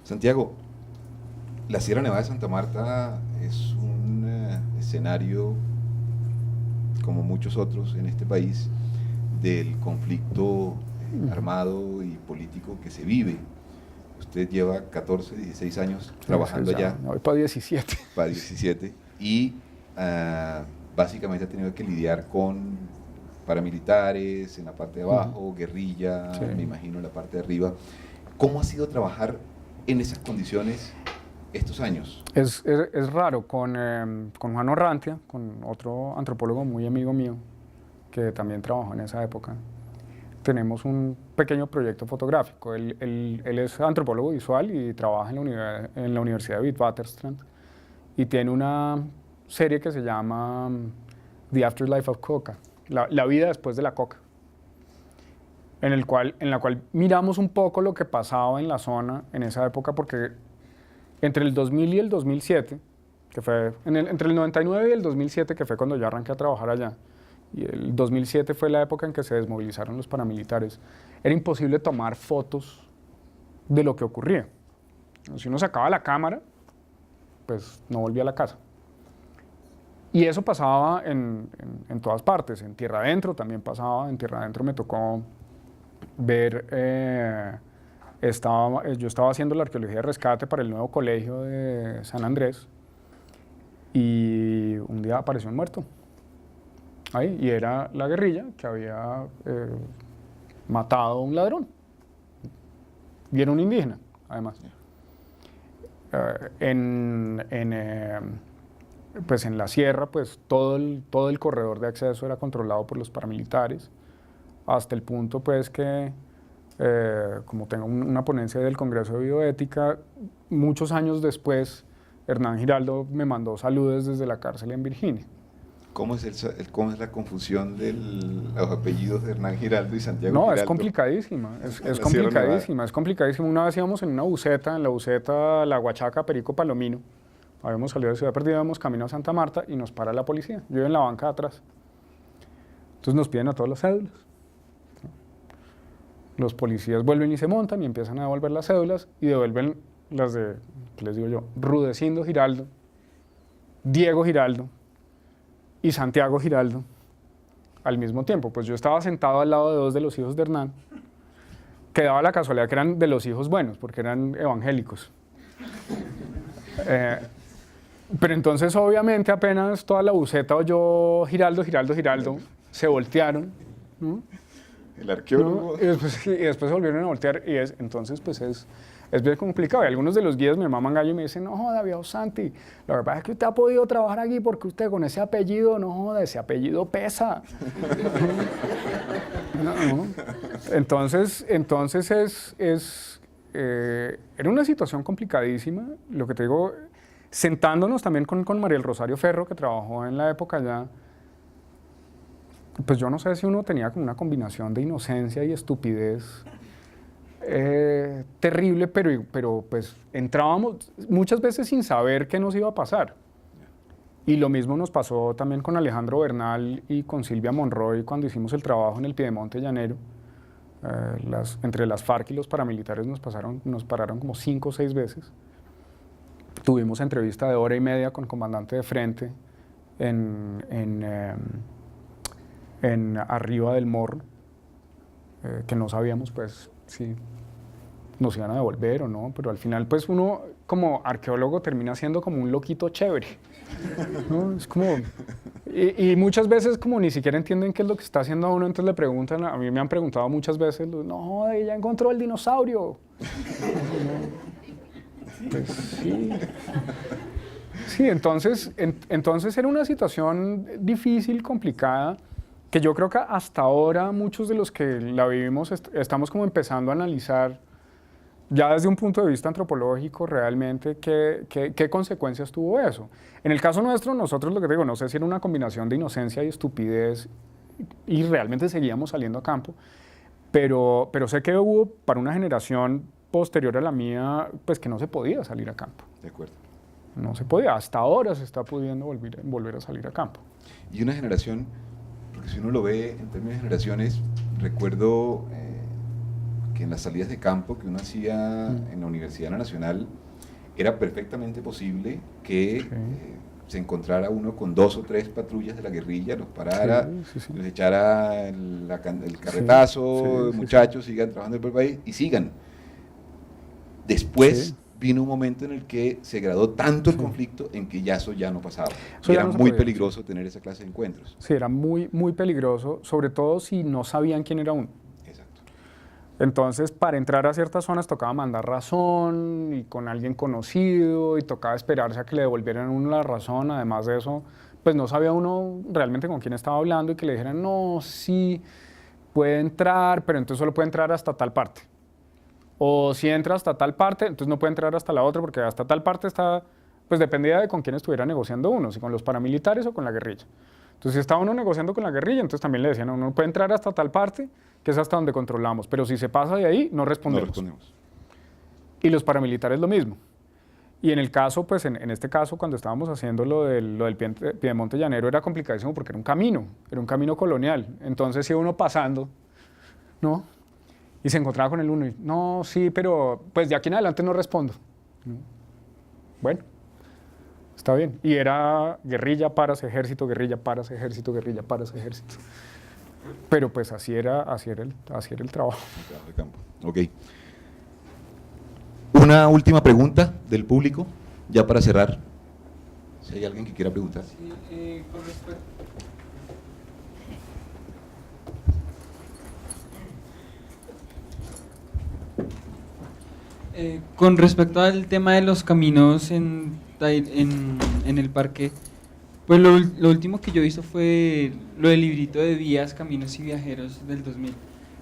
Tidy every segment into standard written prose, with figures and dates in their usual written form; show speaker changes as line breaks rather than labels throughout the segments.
Santiago, la Sierra Nevada de Santa Marta es un escenario, como muchos otros en este país, del conflicto armado y político que se vive. Usted lleva 14, 16 años trabajando allá.
Me voy para 17.
Para 17. Y básicamente ha tenido que lidiar con paramilitares en la parte de abajo, guerrilla,
Sí.
me imagino en la parte de arriba. ¿Cómo ha sido trabajar en esas condiciones estos años?
Es raro, con Juan Orrantia, con otro antropólogo muy amigo mío, que también trabajó en esa época, tenemos un pequeño proyecto fotográfico. Él es antropólogo visual y trabaja en la Universidad de Witwatersrand y tiene una serie que se llama The Afterlife of Coca, la vida después de la coca, en la cual miramos un poco lo que pasaba en la zona en esa época, porque entre el 2000 y el 2007, que fue entre el 99 y el 2007, que fue cuando yo arranqué a trabajar allá, y el 2007 fue la época en que se desmovilizaron los paramilitares, era imposible tomar fotos de lo que ocurría. Si uno sacaba la cámara, pues no volvía a la casa. Y eso pasaba en todas partes, en tierra adentro también pasaba. En tierra adentro me tocó ver, yo estaba haciendo la arqueología de rescate para el nuevo colegio de San Andrés y un día apareció un muerto ahí, y era la guerrilla que había matado a un ladrón y era un indígena además. Pues en la sierra, pues todo el corredor de acceso era controlado por los paramilitares, hasta el punto pues que, como tengo una ponencia del Congreso de Bioética, muchos años después, Hernán Giraldo me mandó saludos desde la cárcel en Virginia.
¿Cómo es la confusión de los apellidos de Hernán Giraldo y Santiago
No,
Giraldo?
es complicadísima, es complicadísima, es complicadísima. Una vez íbamos en una buseta, en la buseta La Huachaca, Perico Palomino. Habíamos salido de Ciudad Perdida, íbamos camino a Santa Marta y nos para la policía. Yo iba en la banca de atrás. Entonces nos piden a todos las cédulas. Los policías vuelven y se montan y empiezan a devolver las cédulas y devuelven las de, ¿qué les digo yo? Rudecindo Giraldo, Diego Giraldo y Santiago Giraldo al mismo tiempo. Pues yo estaba sentado al lado de dos de los hijos de Hernán, que daba la casualidad que eran de los hijos buenos, porque eran evangélicos. Pero entonces obviamente apenas toda la buseta oyó Giraldo, Giraldo, Giraldo, se voltearon, ¿no?
El arqueólogo.
¿No? Y después se volvieron a voltear y entonces pues es bien complicado. Y algunos de los guías me maman gallo y me dicen, no joda, viejo Santi, la verdad es que usted ha podido trabajar aquí porque usted con ese apellido, no joda, ese apellido pesa. No. Entonces era una situación complicadísima. Lo que te digo, sentándonos también con Mariel Rosario Ferro, que trabajó en la época ya, pues yo no sé si uno tenía como una combinación de inocencia y estupidez terrible, pero pues entrábamos muchas veces sin saber qué nos iba a pasar. Y lo mismo nos pasó también con Alejandro Bernal y con Silvia Monroy cuando hicimos el trabajo en el Piedemonte Llanero. Entre las FARC y los paramilitares nos pararon como 5 o 6 veces. Tuvimos entrevista de hora y media con comandante de frente en Arriba del Morro, que no sabíamos pues si nos iban a devolver o no, pero al final pues uno como arqueólogo termina siendo como un loquito chévere, ¿no? Es como, y muchas veces como ni siquiera entienden qué es lo que está haciendo uno, entonces le preguntan, a mí me han preguntado muchas veces, no joder, ya encontró el dinosaurio. Pues sí. Sí, entonces era una situación difícil, complicada, que yo creo que hasta ahora muchos de los que la vivimos estamos como empezando a analizar ya desde un punto de vista antropológico realmente qué consecuencias tuvo eso. En el caso nuestro, nosotros lo que te digo, no sé si era una combinación de inocencia y estupidez y realmente seguíamos saliendo a campo, pero sé que hubo para una generación posterior a la mía, pues que no se podía salir a campo.
De acuerdo.
No se podía, hasta ahora se está pudiendo volver a salir a campo.
Y una generación, porque si uno lo ve en términos de generaciones, recuerdo que en las salidas de campo que uno hacía en la Universidad Nacional era perfectamente posible que se encontrara uno con 2 o 3 patrullas de la guerrilla, los parara, les echara el carretazo, muchachos, sigan trabajando por el país y sigan. Después vino un momento en el que se agravó tanto el conflicto en que eso ya no pasaba. Y era muy peligroso tener esa clase de encuentros.
Sí, era muy, muy peligroso, sobre todo si no sabían quién era uno.
Exacto.
Entonces, para entrar a ciertas zonas tocaba mandar razón y con alguien conocido y tocaba esperarse a que le devolvieran a uno la razón. Además de eso, pues no sabía uno realmente con quién estaba hablando y que le dijeran, no, sí, puede entrar, pero entonces solo puede entrar hasta tal parte. O si entra hasta tal parte, entonces no puede entrar hasta la otra porque hasta tal parte está, pues dependía de con quién estuviera negociando uno, si con los paramilitares o con la guerrilla. Entonces si estaba uno negociando con la guerrilla, entonces también le decían, uno puede entrar hasta tal parte, que es hasta donde controlamos, pero si se pasa de ahí, no respondemos. Y los paramilitares lo mismo. Y en el caso, pues en este caso, cuando estábamos haciendo lo del Piedemonte Llanero, era complicadísimo porque era un camino colonial. Entonces iba uno pasando, ¿no? Y se encontraba con el uno y, no, sí, pero pues de aquí en adelante no respondo. Bueno, está bien. Y era guerrilla, paras, ejército, guerrilla, paras, ejército, guerrilla, paras, ejército. Pero pues así era el trabajo.
De campo. Ok. Una última pregunta del público, ya para cerrar. Si hay alguien que quiera preguntar.
Sí, con respecto... con respecto al tema de los caminos en el parque, pues lo último que yo hice fue lo del librito de vías, caminos y viajeros del 2000.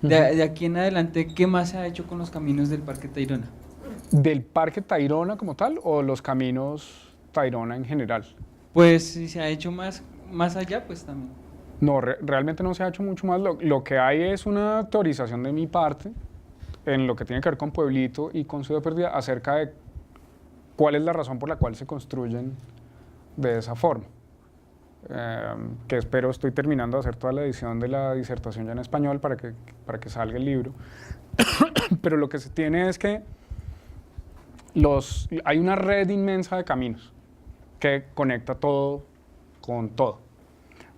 De aquí en adelante, ¿qué más se ha hecho con los caminos del Parque Tayrona?
¿Del Parque Tayrona como tal o los caminos Tayrona en general?
Pues si se ha hecho más allá, pues también.
No, realmente no se ha hecho mucho más. Lo que hay es una autorización de mi parte en lo que tiene que ver con Pueblito y con Ciudad Perdida acerca de cuál es la razón por la cual se construyen de esa forma. Que estoy terminando de hacer toda la edición de la disertación ya en español para que salga el libro. Pero lo que se tiene es que hay una red inmensa de caminos que conecta todo con todo.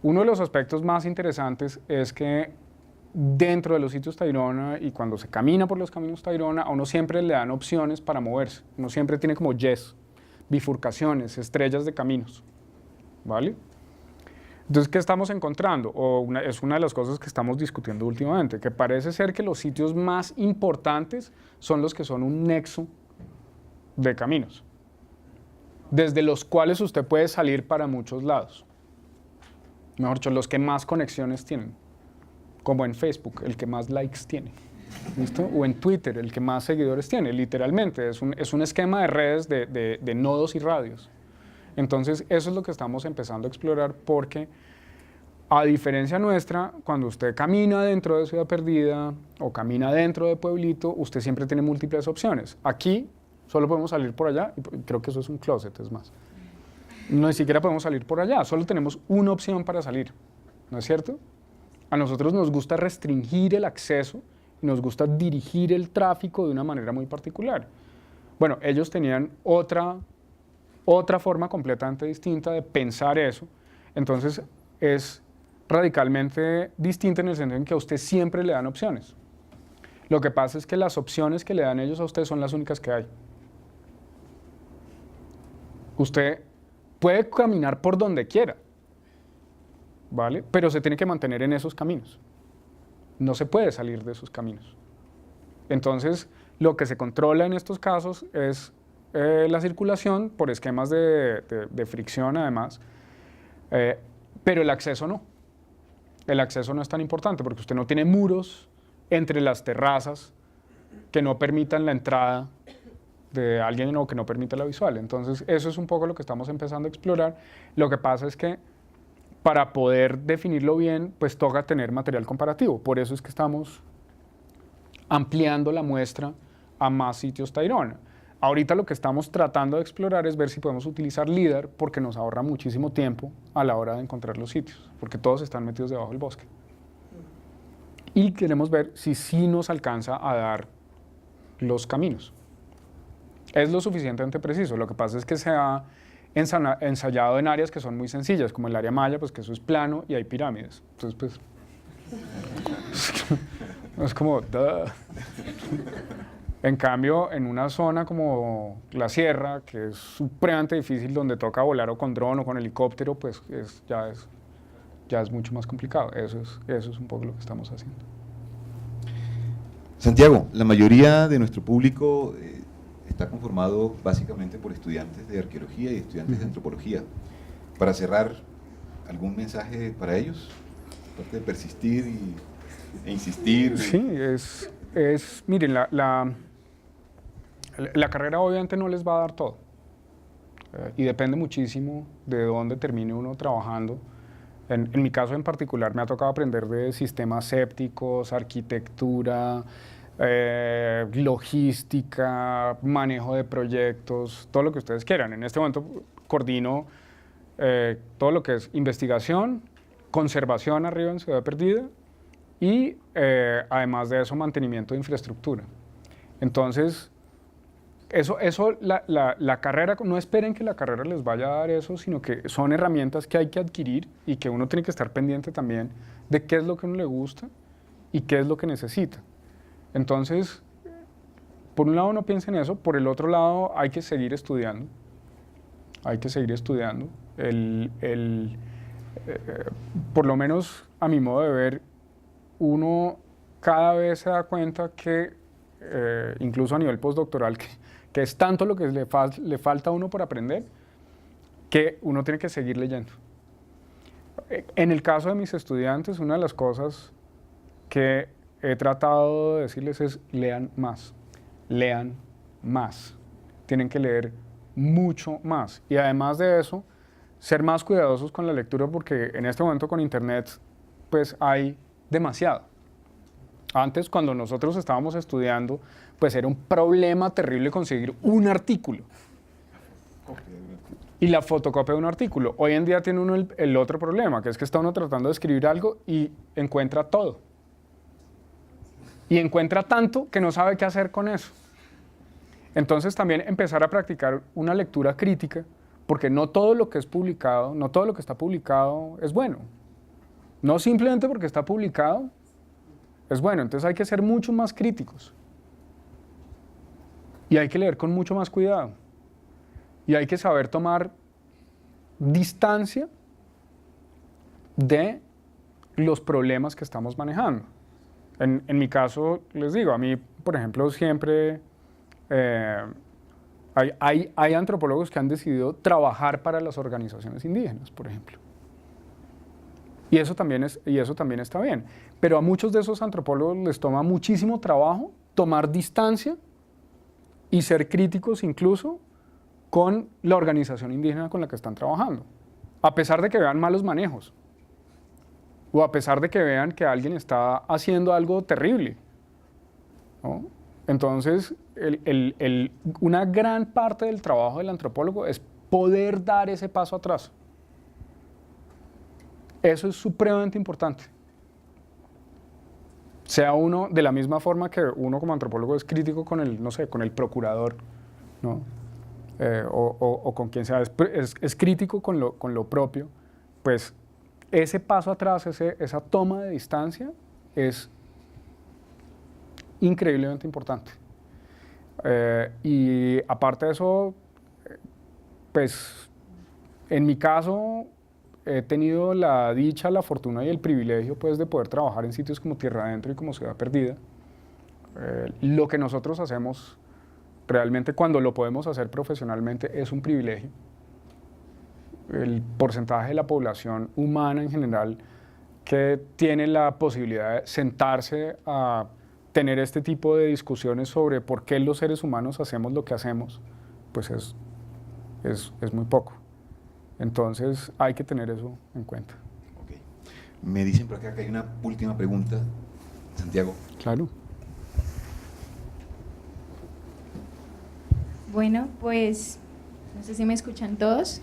Uno de los aspectos más interesantes es que dentro de los sitios Tayrona y cuando se camina por los caminos Tayrona, a uno siempre le dan opciones para moverse. Uno siempre tiene como bifurcaciones, estrellas de caminos, ¿vale? Entonces, ¿qué estamos encontrando? Es una de las cosas que estamos discutiendo últimamente, que parece ser que los sitios más importantes son los que son un nexo de caminos, desde los cuales usted puede salir para muchos lados. Mejor dicho, los que más conexiones tienen, como en Facebook, el que más likes tiene, ¿listo? O en Twitter, el que más seguidores tiene, literalmente, es un esquema de redes de nodos y radios. Entonces, eso es lo que estamos empezando a explorar porque, a diferencia nuestra, cuando usted camina dentro de Ciudad Perdida o camina dentro de Pueblito, usted siempre tiene múltiples opciones. Aquí solo podemos salir por allá, y creo que eso es un closet, es más. No ni siquiera podemos salir por allá, solo tenemos una opción para salir, ¿no es cierto? A nosotros nos gusta restringir el acceso y nos gusta dirigir el tráfico de una manera muy particular. Bueno, ellos tenían otra forma completamente distinta de pensar eso, entonces es radicalmente distinta en el sentido en que a usted siempre le dan opciones. Lo que pasa es que las opciones que le dan ellos a usted son las únicas que hay. Usted puede caminar por donde quiera, ¿vale? Pero se tiene que mantener en esos caminos. No se puede salir de esos caminos. Entonces, lo que se controla en estos casos es la circulación por esquemas de fricción, además, pero el acceso no. El acceso no es tan importante porque usted no tiene muros entre las terrazas que no permitan la entrada de alguien o que no permita la visual. Entonces, eso es un poco lo que estamos empezando a explorar. Lo que pasa es que para poder definirlo bien, pues toca tener material comparativo. Por eso es que estamos ampliando la muestra a más sitios Tayrona. Ahorita lo que estamos tratando de explorar es ver si podemos utilizar LIDAR porque nos ahorra muchísimo tiempo a la hora de encontrar los sitios, porque todos están metidos debajo del bosque. y queremos ver si sí nos alcanza a dar los caminos. Es lo suficientemente preciso. Lo que pasa es que se ha ensayado en áreas que son muy sencillas, como el área maya, pues que eso es plano y hay pirámides. Entonces, pues, es como, duh. En cambio, en una zona como la sierra, que es supremamente difícil, donde toca volar o con dron o con helicóptero, pues ya es mucho más complicado. Eso es un poco lo que estamos haciendo.
Santiago, la mayoría de nuestro público está conformado básicamente por estudiantes de arqueología y estudiantes de antropología. Para cerrar, ¿algún mensaje para ellos? Aparte de persistir e insistir.
Sí, miren, la carrera obviamente no les va a dar todo. Y depende muchísimo de dónde termine uno trabajando. En mi caso en particular me ha tocado aprender de sistemas sépticos, arquitectura, logística, manejo de proyectos, todo lo que ustedes quieran. En este momento coordino todo lo que es investigación, conservación arriba en Ciudad Perdida y además de eso mantenimiento de infraestructura. Entonces, la carrera, no esperen que la carrera les vaya a dar eso, sino que son herramientas que hay que adquirir y que uno tiene que estar pendiente también de qué es lo que a uno le gusta y qué es lo que necesita. Entonces, por un lado no piensen eso, por el otro lado hay que seguir estudiando. Hay que seguir estudiando. Por lo menos a mi modo de ver, uno cada vez se da cuenta que, incluso a nivel postdoctoral, que es tanto lo que le falta a uno por aprender, que uno tiene que seguir leyendo. En el caso de mis estudiantes, una de las cosas que he tratado de decirles es lean más, tienen que leer mucho más y además de eso, ser más cuidadosos con la lectura porque en este momento con internet pues hay demasiado. Antes cuando nosotros estábamos estudiando pues era un problema terrible conseguir un artículo y la fotocopia de un artículo. Hoy en día tiene uno el otro problema, que es que está uno tratando de escribir algo y encuentra todo. Y encuentra tanto que no sabe qué hacer con eso. Entonces también empezar a practicar una lectura crítica, porque no todo lo que es publicado, no todo lo que está publicado es bueno. No simplemente porque está publicado es bueno, entonces hay que ser mucho más críticos. Y hay que leer con mucho más cuidado. Y hay que saber tomar distancia de los problemas que estamos manejando. En mi caso, les digo, a mí, por ejemplo, siempre hay antropólogos que han decidido trabajar para las organizaciones indígenas, por ejemplo. Y eso también está bien. Pero a muchos de esos antropólogos les toma muchísimo trabajo tomar distancia y ser críticos incluso con la organización indígena con la que están trabajando, a pesar de que vean malos manejos. O a pesar de que vean que alguien está haciendo algo terrible, ¿no? Entonces, una gran parte del trabajo del antropólogo es poder dar ese paso atrás. Eso es supremamente importante. Sea uno, de la misma forma que uno como antropólogo es crítico con el, no sé, con el procurador, ¿no? O con quien sea, es crítico con lo propio, pues ese paso atrás, esa toma de distancia es increíblemente importante. Y aparte de eso, pues en mi caso he tenido la dicha, la fortuna y el privilegio pues, de poder trabajar en sitios como Tierra Adentro y como Ciudad Perdida. Lo que nosotros hacemos realmente cuando lo podemos hacer profesionalmente es un privilegio. El porcentaje de la población humana en general que tiene la posibilidad de sentarse a tener este tipo de discusiones sobre por qué los seres humanos hacemos lo que hacemos, pues es muy poco. Entonces hay que tener eso en cuenta.
Okay. Me dicen por acá que hay una última pregunta, Santiago.
Claro.
Bueno, pues no sé si me escuchan todos.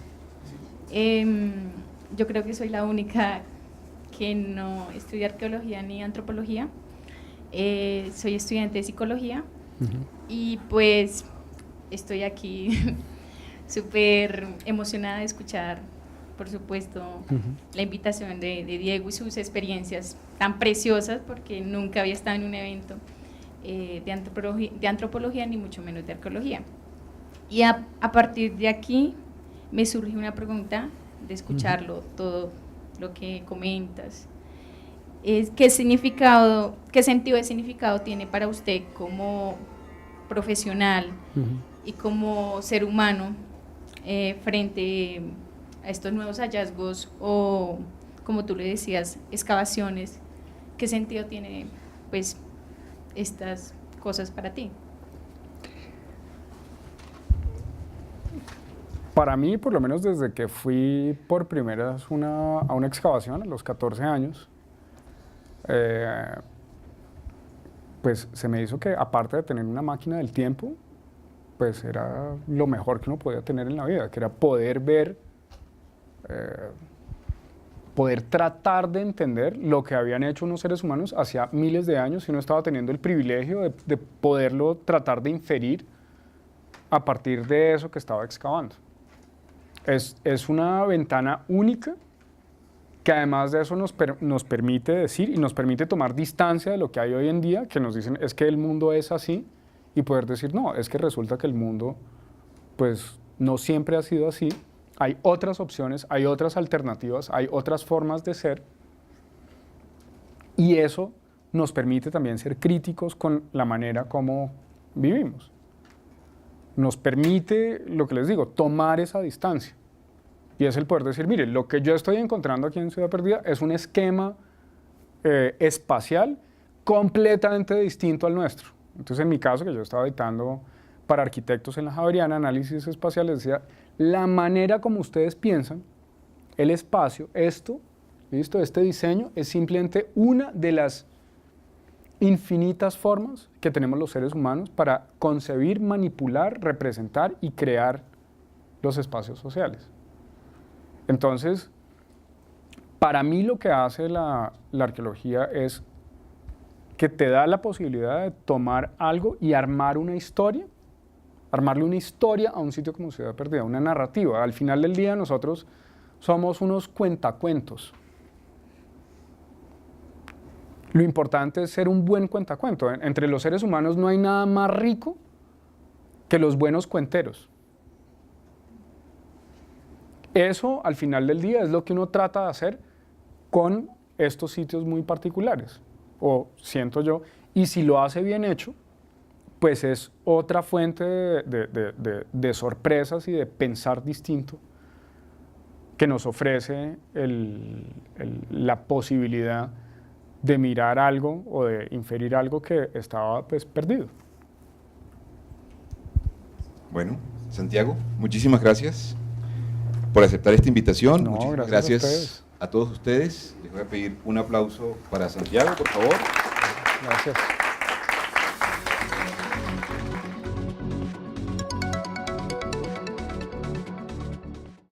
Yo creo que soy la única que no estudio arqueología ni antropología. Soy estudiante de psicología y pues estoy aquí súper emocionada de escuchar, por supuesto, la invitación de Diego y sus experiencias tan preciosas, porque nunca había estado en un evento de antropología, ni mucho menos de arqueología. Y a partir de aquí me surge una pregunta de escucharlo, todo lo que comentas. ¿Qué sentido de significado tiene para usted como profesional y como ser humano frente a estos nuevos hallazgos o, como tú le decías, excavaciones? ¿Qué sentido tiene, pues, estas cosas para ti?
Para mí, por lo menos desde que fui por primera vez a una excavación a los 14 años, pues se me hizo que, aparte de tener una máquina del tiempo, pues era lo mejor que uno podía tener en la vida, que era poder ver, poder tratar de entender lo que habían hecho unos seres humanos hacía miles de años, y uno estaba teniendo el privilegio de poderlo tratar de inferir a partir de eso que estaba excavando. Es una ventana única que, además de eso, nos permite decir y nos permite tomar distancia de lo que hay hoy en día, que nos dicen es que el mundo es así, y poder decir no, es que resulta que el mundo pues no siempre ha sido así, hay otras opciones, hay otras alternativas, hay otras formas de ser, y eso nos permite también ser críticos con la manera como vivimos. Nos permite, lo que les digo, tomar esa distancia. Y es el poder decir, mire, lo que yo estoy encontrando aquí en Ciudad Perdida es un esquema espacial completamente distinto al nuestro. Entonces, en mi caso, que yo estaba editando para arquitectos en la Javeriana, análisis espacial, les decía, la manera como ustedes piensan, el espacio, esto, ¿listo? Este diseño es simplemente una de las infinitas formas que tenemos los seres humanos para concebir, manipular, representar y crear los espacios sociales. Entonces, para mí lo que hace la arqueología es que te da la posibilidad de tomar algo y armar una historia, armarle una historia a un sitio como Ciudad Perdida, una narrativa. Al final del día nosotros somos unos cuentacuentos. Lo importante es ser un buen cuentacuento. Entre los seres humanos no hay nada más rico que los buenos cuenteros. Eso, al final del día, es lo que uno trata de hacer con estos sitios muy particulares, o siento yo, y si lo hace bien hecho, pues es otra fuente de sorpresas y de pensar distinto que nos ofrece la posibilidad de mirar algo o de inferir algo que estaba pues perdido.
Bueno, Santiago, muchísimas gracias por aceptar esta invitación.
No,
Muchísimas
gracias
a todos ustedes. Les voy a pedir un aplauso para Santiago, por favor.
Gracias.